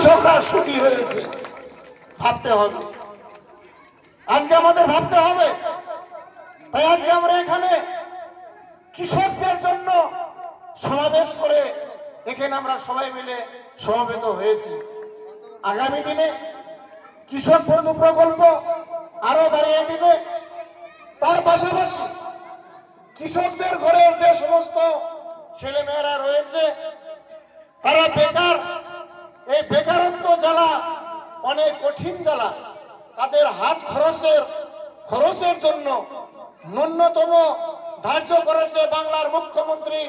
কৃষকরা সুখী হয়েছে। ভাবতে হবে, আজকে আমাদের ভাবতে হবে। তাই আজকে আমরা এখানে কৃষকদের জন্য সমাবেশ করে এখানে আমরা সবাই মিলে সমবেত হয়েছি। আগামী দিনে কৃষক বন্ধু প্রকল্প আরো বাড়িয়ে দিবে। তার পাশাপাশি কৃষকদের ঘরের যে সমস্ত ছেলেমেয়েরা রয়েছে তারা বেকার, এই বেকারত্ব জ্বালা অনেক কঠিন জ্বালা, তাদের হাত খরচের জন্য ন্যূনতম ধার্য করেছে বাংলার মুখ্যমন্ত্রী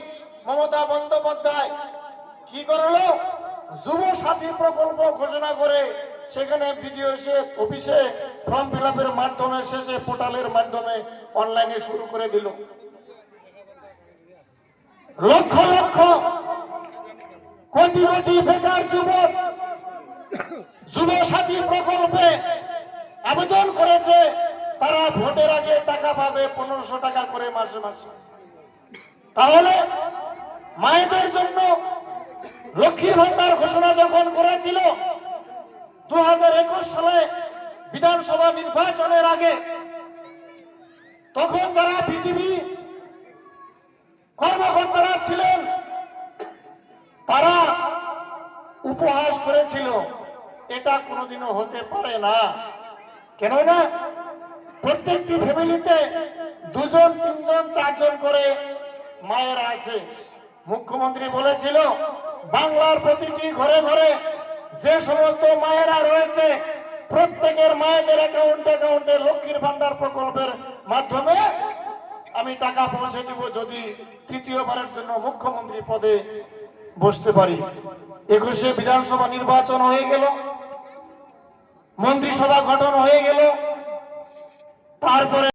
মমতা বন্দ্যোপাধ্যায়। কি করলো? যুব সাথী প্রকল্প ঘোষণা করে সেখানে বিডিও অফিসে ফর্ম ফিল আপের মাধ্যমে শেষে পোর্টালের মাধ্যমে অনলাইনে শুরু করে দিল। লক্ষ লক্ষ কোটি কোটি বেকার যুবক যুব সাথী প্রকল্পে আবেদন করেছে। তারা ভোটের আগে টাকা পাবে 1500 টাকা করে মাসে মাসে। তাহলে মায়েদের জন্য লক্ষ্মীর ভান্ডার ঘোষণা যখন করেছিল 2021 সালে বিধানসভা নির্বাচনের আগে, তখন যারা বিজেপি কর্মকর্তারা ছিলেন তারা উপহাস করেছিল এটা কোনোদিনও হতে পারে না। কেননা প্রত্যেকটি ফ্যামিলিতে 2 জন 3 জন 4 জন করে মায়েরা আছে। মুখ্যমন্ত্রী বলেছিল বাংলার প্রতিটি ঘরে ঘরে যে সমস্ত মায়েরা রয়েছে প্রত্যেকের মায়েদের অ্যাকাউন্টে লক্ষ্মীর ভান্ডার প্রকল্পের মাধ্যমে আমি টাকা পৌঁছে দিব যদি তৃতীয়বারের জন্য মুখ্যমন্ত্রী পদে বসতে পারি। 21-এ বিধানসভা নির্বাচন হয়ে গেল, মন্ত্রিসভা গঠন হয়ে গেল, তারপরে